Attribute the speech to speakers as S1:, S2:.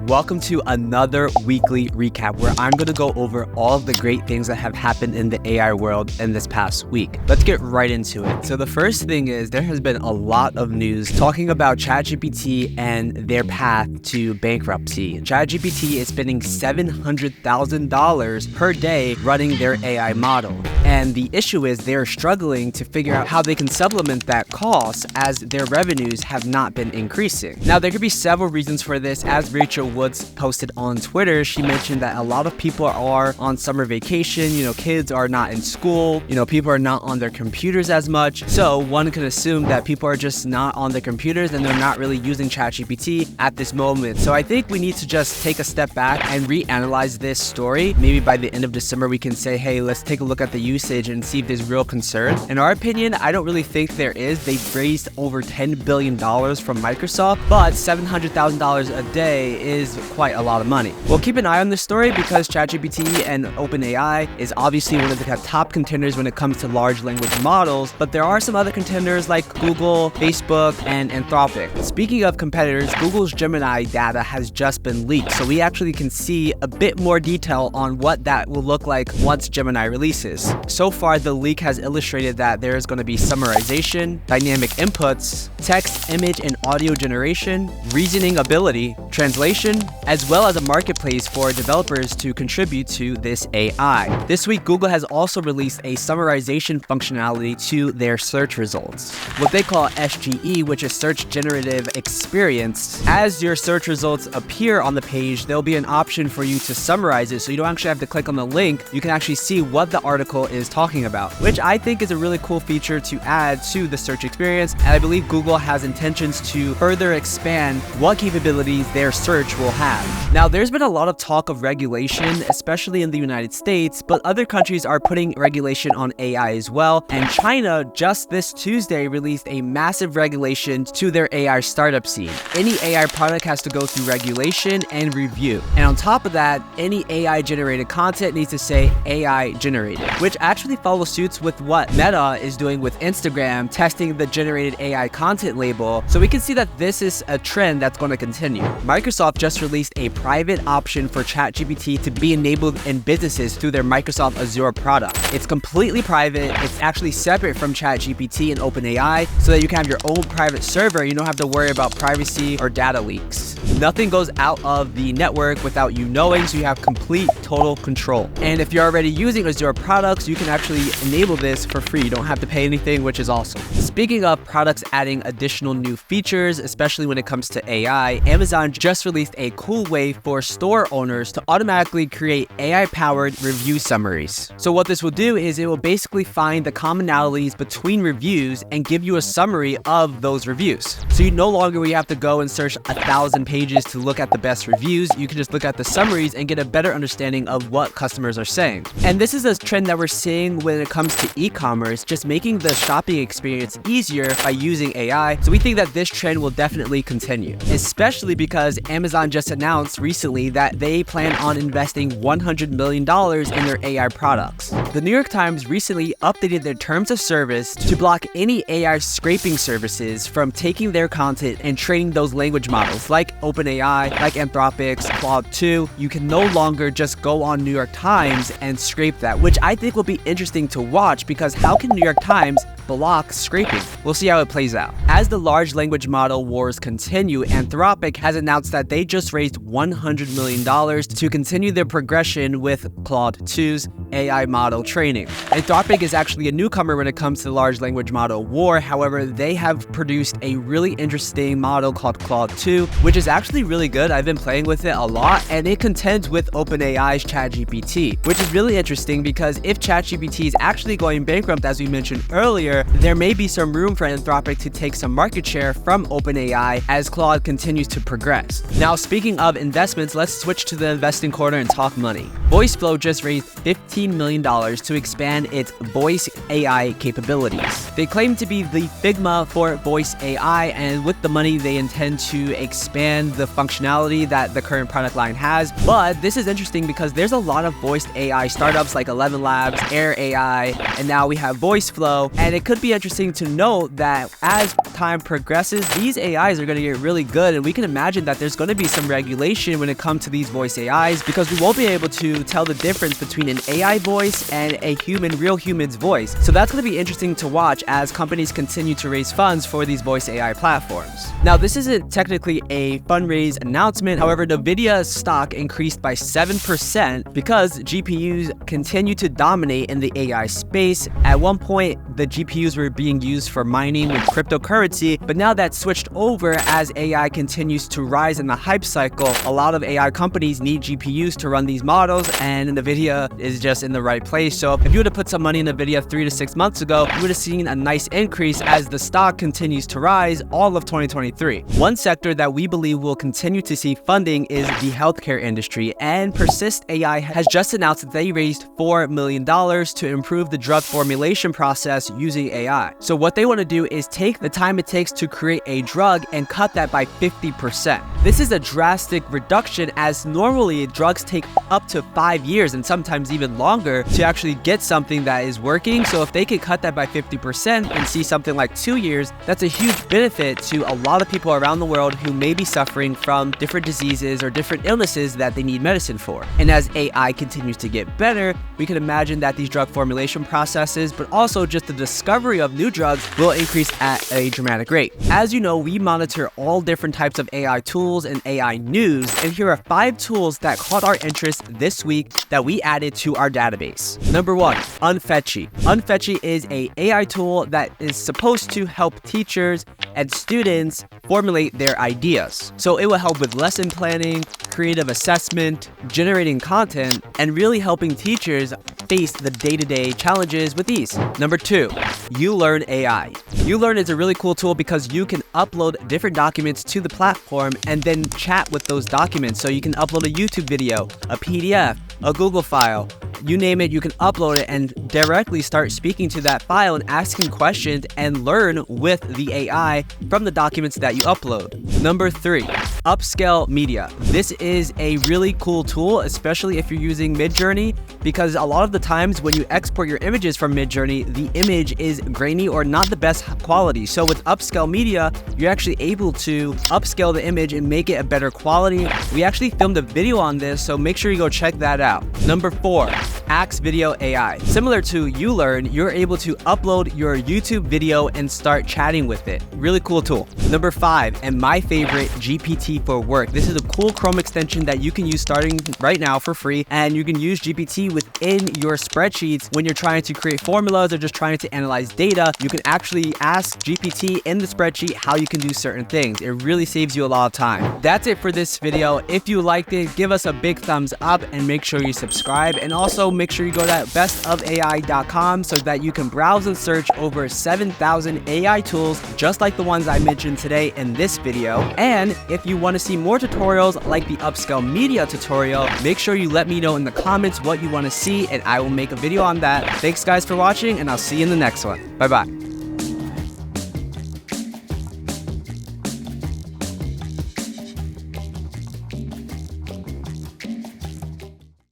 S1: welcome to another weekly recap where I'm going to go over all of the great things that have happened in the AI world in this past week. Let's get right into it. So the first thing is there has been a lot of news talking about ChatGPT and their path to bankruptcy. ChatGPT is spending $700,000 per day running their AI model. And the issue is they're struggling to figure out how they can supplement that cost as their revenues have not been increasing. Now, there could be several reasons for this. As Rachel Woods posted on Twitter, she mentioned that a lot of people are on summer vacation, kids are not in school, people are not on their computers as much. So one can assume that people are just not on their computers and they're not really using ChatGPT at this moment. So I think we need to just take a step back and reanalyze this story. Maybe by the end of December, we can say, hey, let's take a look at the usage and see if there's real concern. In our opinion, I don't really think there is. They've raised over $10 billion from Microsoft, but $700,000 a day is quite a lot of money. We'll keep an eye on this story because ChatGPT and OpenAI is obviously one of the top contenders when it comes to large language models, but there are some other contenders like Google, Facebook, and Anthropic. Speaking of competitors, Google's Gemini data has just been leaked, so we actually can see a bit more detail on what that will look like once Gemini releases. So far, the leak has illustrated that there is going to be summarization, dynamic inputs, text, image, and audio generation, reasoning ability, translation, as well as a marketplace for developers to contribute to this AI. This week, Google has also released a summarization functionality to their search results, what they call SGE, which is Search Generative Experience. As your search results appear on the page, there'll be an option for you to summarize it, so you don't actually have to click on the link. You can actually see what the article is talking about, which I think is a really cool feature to add to the search experience, and I believe Google has intentions to further expand what capabilities their search will have. Now, there's been a lot of talk of regulation, especially in the United States, but other countries are putting regulation on AI as well, and China just this Tuesday released a massive regulation to their AI startup scene. Any AI product has to go through regulation and review, and on top of that, any AI generated content needs to say AI generated, which actually follows suits with what Meta is doing with Instagram, testing the generated AI content label. So we can see that this is a trend that's going to continue. Microsoft just released a private option for ChatGPT to be enabled in businesses through their Microsoft Azure product. It's completely private. It's actually separate from ChatGPT and OpenAI so that you can have your own private server. You don't have to worry about privacy or data leaks. Nothing goes out of the network without you knowing, so you have complete total control. And if you're already using Azure products, you can actually enable this for free. You don't have to pay anything, which is awesome. Speaking of products adding additional new features, especially when it comes to AI, Amazon just released a cool way for store owners to automatically create AI-powered review summaries. So what this will do is it will basically find the commonalities between reviews and give you a summary of those reviews. So you no longer have to go and search 1,000 pages to look at the best reviews. You can just look at the summaries and get a better understanding of what customers are saying. And this is a trend that we're seeing when it comes to e-commerce, just making the shopping experience easier by using AI. So we think that this trend will definitely continue, especially because Amazon just announced recently that they plan on investing $100 million in their AI products. The New York Times recently updated their terms of service to block any AI scraping services from taking their content and training those language models like OpenAI, like Anthropic's Claude 2. You can no longer just go on New York Times and scrape that, which I think will be interesting to watch because how can New York Times block scraping? We'll see how it plays out. As the large language model wars continue, Anthropic has announced that they just raised $100 million to continue their progression with Claude 2's AI model training. Anthropic is actually a newcomer when it comes to the large language model war. However, they have produced a really interesting model called Claude 2, which is actually really good. I've been playing with it a lot, and it contends with OpenAI's ChatGPT, which is really interesting because if ChatGPT is actually going bankrupt, as we mentioned earlier, there may be some room for Anthropic to take some market share from OpenAI as Claude continues to progress. Now, speaking of investments, let's switch to the investing corner and talk money. VoiceFlow just raised $15 million to expand its voice AI capabilities. They claim to be the Figma for voice AI, and with the money, they intend to expand the functionality that the current product line has. But this is interesting because there's a lot of voiced AI startups like 11 Labs, Air AI, and now we have VoiceFlow, and it could be interesting to note that as time progresses, these AIs are going to get really good, and we can imagine that there's going to be some regulation when it comes to these voice AIs, because we won't be able to tell the difference between an AI voice and a real human's voice. So that's going to be interesting to watch as companies continue to raise funds for these voice AI platforms. Now, this isn't technically a fundraise announcement. However, NVIDIA's stock increased by 7% because GPUs continue to dominate in the AI space. At one point, the GPUs were being used for mining with cryptocurrency, but now that's switched over as AI continues to rise in the hype cycle. A lot of AI companies need GPUs to run these models, and NVIDIA is just in the right place. So if you would have put some money in NVIDIA 3 to 6 months ago, you would have seen a nice increase as the stock continues to rise all of 2023. One sector that we believe will continue to see funding is the healthcare industry, and Persist AI has just announced that they raised $4 million to improve the drug formulation process using AI. So what they want to do is take the time it takes to create a drug and cut that by 50%. This is a drastic reduction, as normally drugs take up to 5 years and sometimes even longer to actually get something that is working. So if they could cut that by 50% and see something like 2 years, that's a huge benefit to a lot of people around the world who may be suffering from different diseases or different illnesses that they need medicine for. And as AI continues to get better, we can imagine that these drug formulation processes, but also just the discovery of new drugs, will increase at a dramatic rate. As you know, we monitor all different types of AI tools and AI news, and here are 5 tools that caught our interest this week that we added to our database. Number 1, Unfetchy. Unfetchy is an AI tool that is supposed to help teachers and students formulate their ideas. So it will help with lesson planning, creative assessment, generating content, and really helping teachers face the day-to-day challenges with ease. Number 2, YouLearn AI. YouLearn is a really cool tool because you can upload different documents to the platform and then chat with those documents. So you can upload a YouTube video, a PDF, a Google file, you name it, you can upload it and directly start speaking to that file and asking questions and learn with the AI from the documents that you upload. Number 3, Upscale Media. This is a really cool tool, especially if you're using Midjourney, because a lot of the times when you export your images from Midjourney, the image is grainy or not the best quality. So with Upscale Media, you're actually able to upscale the image and make it a better quality. We actually filmed a video on this, so make sure you go check that out. Number 4, Axe Video AI. Similar to YouLearn, you're able to upload your YouTube video and start chatting with it. Really cool tool. Number 5, and my favorite, GPT for Work. This is a cool Chrome extension that you can use starting right now for free, and you can use GPT within your spreadsheets when you're trying to create formulas or just trying to analyze data. You can actually ask GPT in the spreadsheet how you can do certain things. It really saves you a lot of time. That's it for this video. If you liked it, give us a big thumbs up and make sure you subscribe, and also make sure you go to bestofai.com so that you can browse and search over 7,000 AI tools just like the ones I mentioned today in this video. And if you want to see more tutorials like the Upscale Media tutorial, make sure you let me know in the comments what you want to see and I will make a video on that. Thanks guys for watching, and I'll see you in the next one. Bye bye.